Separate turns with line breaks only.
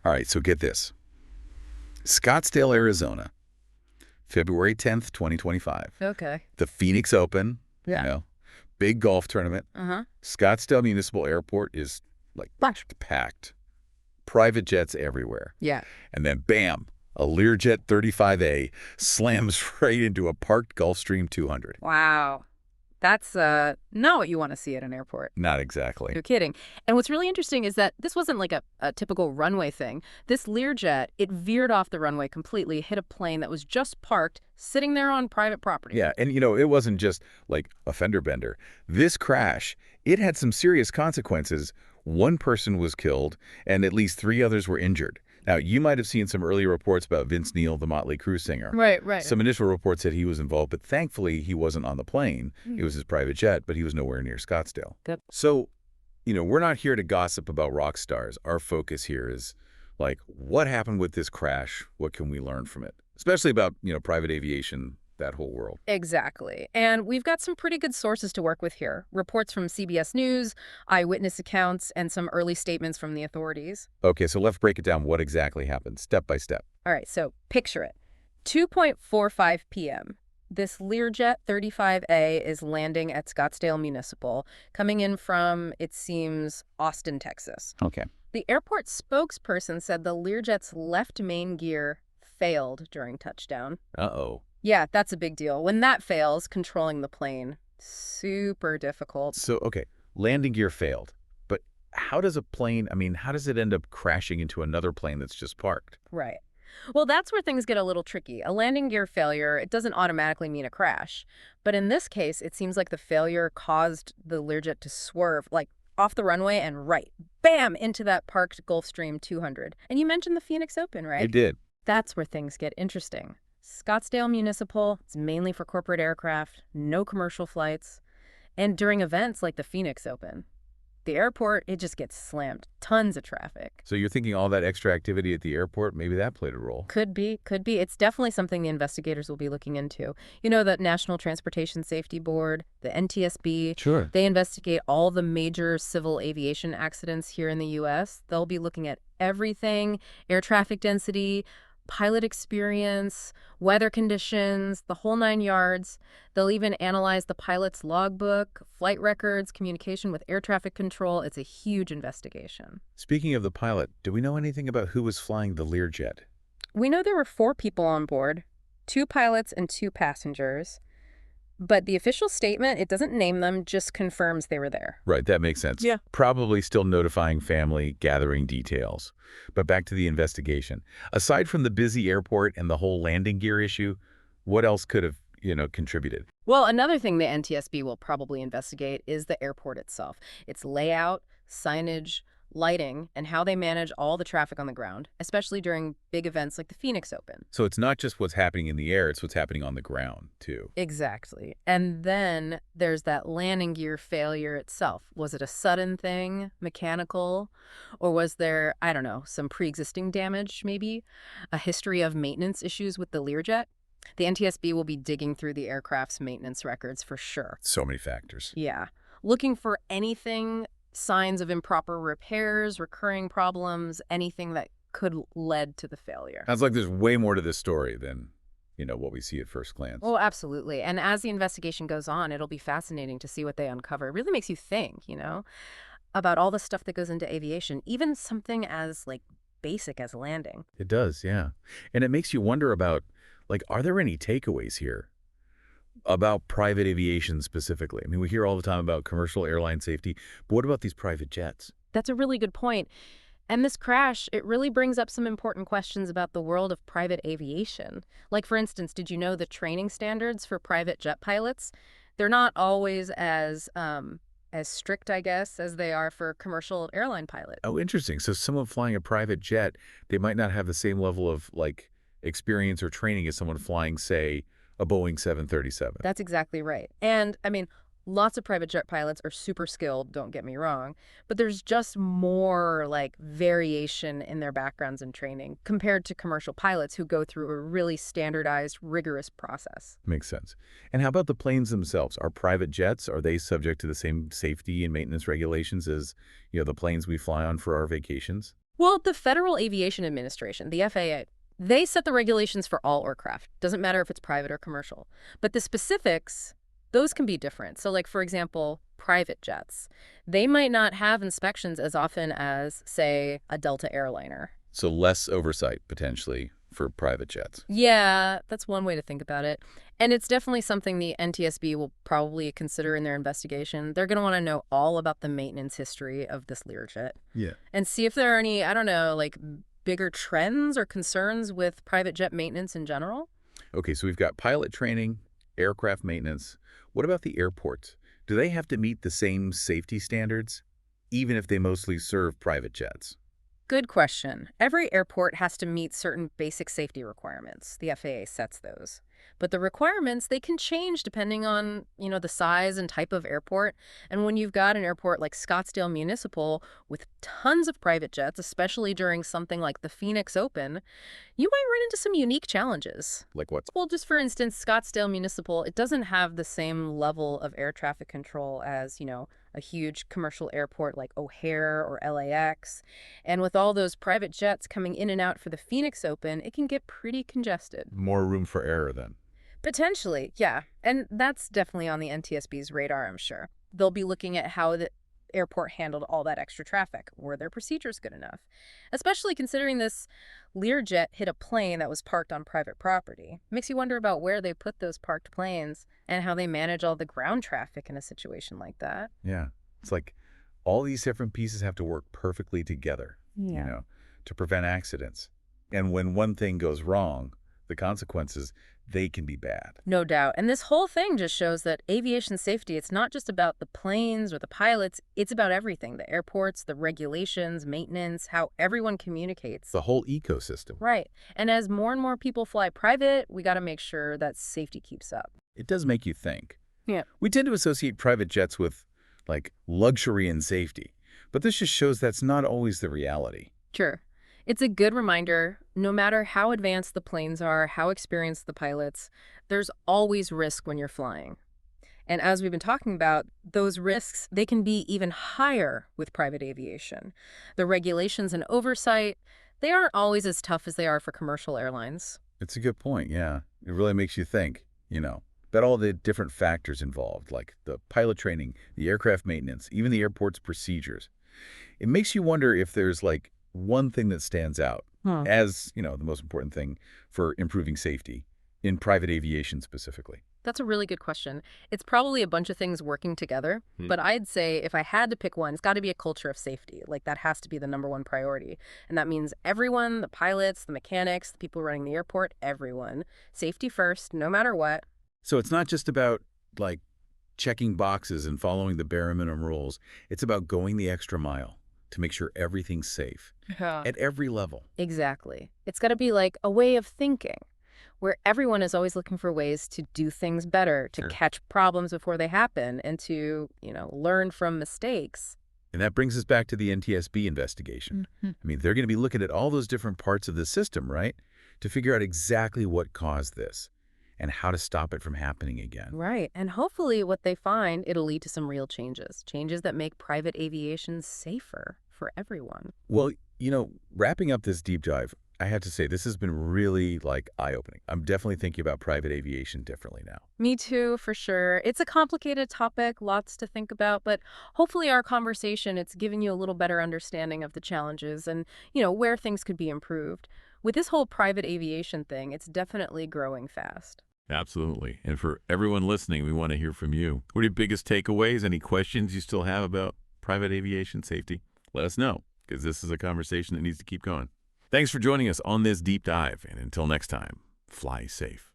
All right, so get this. Scottsdale, Arizona, February 10th, 2025.
Okay.
The Phoenix Open,
Yeah.
big golf tournament.
Uh-huh.
Scottsdale Municipal Airport is like
Flash.
packed. Private jets everywhere.
Yeah.
And then bam, a Learjet 35A slams right into a parked Gulfstream 200.
Wow. That's not what you want to see at an airport.
Not exactly.
You're kidding. And what's really interesting is that this wasn't like a typical runway thing. This Learjet, it veered off the runway completely, hit a plane that was just parked, sitting there on private property.
Yeah, and it wasn't just like a fender bender. This crash, it had some serious consequences. One person was killed, and at least 3 others were injured. Now, you might have seen some early reports about Vince Neil, the Motley Crue singer.
Right.
Some initial reports said he was involved, but thankfully he wasn't on the plane. It was his private jet, but he was nowhere near Scottsdale.
Good.
So, we're not here to gossip about rock stars. Our focus here is, like, what happened with this crash? What can we learn from it? Especially about, private aviation, that whole world.
Exactly. And we've got some pretty good sources to work with here. Reports from CBS News, eyewitness accounts, and some early statements from the authorities.
Okay, so let's break it down. What exactly happened, step by step?
All right, so picture it. 2:45 p.m. This Learjet 35A is landing at Scottsdale Municipal, coming in from, it seems, Austin, Texas.
Okay.
The airport spokesperson said the Learjet's left main gear failed during touchdown.
Uh-oh.
Yeah, that's a big deal. When that fails, controlling the plane, super difficult.
So, okay, landing gear failed. But how does how does it end up crashing into another plane that's just parked?
Right. Well, that's where things get a little tricky. A landing gear failure, it doesn't automatically mean a crash. But in this case, it seems like the failure caused the Learjet to swerve, like off the runway and bam, into that parked Gulfstream 200. And you mentioned the Phoenix Open, right?
It did.
That's where things get interesting. Scottsdale Municipal, it's mainly for corporate aircraft, no commercial flights. And during events like the Phoenix Open, the airport, it just gets slammed. Tons of traffic.
So you're thinking all that extra activity at the airport, maybe that played a role?
Could be. It's definitely something the investigators will be looking into. The National Transportation Safety Board, the NTSB.
Sure.
They investigate all the major civil aviation accidents here in the U.S. They'll be looking at everything, air traffic density, pilot experience, weather conditions, the whole 9 yards. They'll even analyze the pilot's logbook, flight records, communication with air traffic control. It's a huge investigation.
Speaking of the pilot, do we know anything about who was flying the Learjet?
We know there were 4 people on board, 2 pilots and 2 passengers. But the official statement, it doesn't name them, just confirms they were there.
Right, that makes sense.
Yeah.
Probably still notifying family, gathering details. But back to the investigation. Aside from the busy airport and the whole landing gear issue, what else could have, contributed?
Well, another thing the NTSB will probably investigate is the airport itself. Its layout, signage, lighting, and how they manage all the traffic on the ground, especially during big events like the Phoenix Open.
So it's not just what's happening in the air, it's what's happening on the ground, too.
Exactly. And then there's that landing gear failure itself. Was it a sudden thing, mechanical, or was there, I don't know, some pre-existing damage, maybe? A history of maintenance issues with the Learjet? The NTSB will be digging through the aircraft's maintenance records for sure.
So many factors.
Yeah. Looking for anything, signs of improper repairs, recurring problems, anything that could led to the failure.
Sounds like there's way more to this story than, what we see at first glance.
Oh, absolutely. And as the investigation goes on, it'll be fascinating to see what they uncover. It really makes you think, about all the stuff that goes into aviation, even something as, basic as landing.
It does, yeah. And it makes you wonder about, are there any takeaways here about private aviation specifically? We hear all the time about commercial airline safety, but what about these private jets?
That's a really good point. And this crash, it really brings up some important questions about the world of private aviation. Like, for instance, did you know the training standards for private jet pilots? They're not always as strict, I guess, as they are for commercial airline pilots.
Oh, interesting. So someone flying a private jet, they might not have the same level of, experience or training as someone flying, say, a Boeing 737.
That's exactly right. And, lots of private jet pilots are super skilled, don't get me wrong, but there's just more, variation in their backgrounds and training compared to commercial pilots who go through a really standardized, rigorous process.
Makes sense. And how about the planes themselves? Are private jets, are they subject to the same safety and maintenance regulations as, the planes we fly on for our vacations?
Well, the Federal Aviation Administration, the FAA, they set the regulations for all aircraft. Doesn't matter if it's private or commercial. But the specifics, those can be different. So like, for example, private jets, they might not have inspections as often as, say, a Delta airliner.
So less oversight, potentially, for private jets.
Yeah, that's one way to think about it. And it's definitely something the NTSB will probably consider in their investigation. They're going to want to know all about the maintenance history of this Learjet
Yeah.
and see if there are any, I don't know, like bigger trends or concerns with private jet maintenance in general.
Okay, so we've got pilot training, aircraft maintenance. What about the airports? Do they have to meet the same safety standards, even if they mostly serve private jets?
Good question. Every airport has to meet certain basic safety requirements. The FAA sets those. But the requirements, they can change depending on, the size and type of airport. And when you've got an airport like Scottsdale Municipal with tons of private jets, especially during something like the Phoenix Open, you might run into some unique challenges.
Like what?
Well, just for instance, Scottsdale Municipal, it doesn't have the same level of air traffic control as, a huge commercial airport like O'Hare or LAX. And with all those private jets coming in and out for the Phoenix Open, it can get pretty congested.
More room for error, then.
Potentially, yeah. And that's definitely on the NTSB's radar, I'm sure. They'll be looking at how the airport handled all that extra traffic. Were their procedures good enough? Especially considering this Learjet hit a plane that was parked on private property. Makes you wonder about where they put those parked planes and how they manage all the ground traffic in a situation like that.
Yeah. It's like all these different pieces have to work perfectly together, to prevent accidents. And when one thing goes wrong, the consequences, they can be bad.
No doubt. And this whole thing just shows that aviation safety, it's not just about the planes or the pilots, it's about everything. The airports, the regulations, maintenance, how everyone communicates.
The whole ecosystem.
Right. And as more and more people fly private, we got to make sure that safety keeps up.
It does make you think.
Yeah.
We tend to associate private jets with, like, luxury and safety. But this just shows that's not always the reality.
Sure. It's a good reminder, no matter how advanced the planes are, how experienced the pilots, there's always risk when you're flying. And as we've been talking about, those risks, they can be even higher with private aviation. The regulations and oversight, they aren't always as tough as they are for commercial airlines.
It's a good point, yeah. It really makes you think, about all the different factors involved, like the pilot training, the aircraft maintenance, even the airport's procedures. It makes you wonder if there's, like, one thing that stands out as, the most important thing for improving safety in private aviation specifically.
That's a really good question. It's probably a bunch of things working together, but I'd say if I had to pick one, it's got to be a culture of safety. Like that has to be the #1 priority. And that means everyone, the pilots, the mechanics, the people running the airport, everyone. Safety first, no matter what.
So it's not just about, like, checking boxes and following the bare minimum rules. It's about going the extra mile to make sure everything's safe at every level.
Exactly. It's got to be like a way of thinking where everyone is always looking for ways to do things better, to catch problems before they happen, and to, learn from mistakes.
And that brings us back to the NTSB investigation. I mean, they're going to be looking at all those different parts of the system, right, to figure out exactly what caused this and how to stop it from happening again.
Right. And hopefully what they find, it'll lead to some real changes, changes that make private aviation safer for everyone.
Well, wrapping up this deep dive, I have to say this has been really, like, eye-opening. I'm definitely thinking about private aviation differently now.
Me too, for sure. It's a complicated topic, lots to think about, but hopefully our conversation, it's given you a little better understanding of the challenges and, where things could be improved. With this whole private aviation thing, it's definitely growing fast.
Absolutely. And for everyone listening, we want to hear from you. What are your biggest takeaways? Any questions you still have about private aviation safety? Let us know, because this is a conversation that needs to keep going. Thanks for joining us on this deep dive. And until next time, fly safe.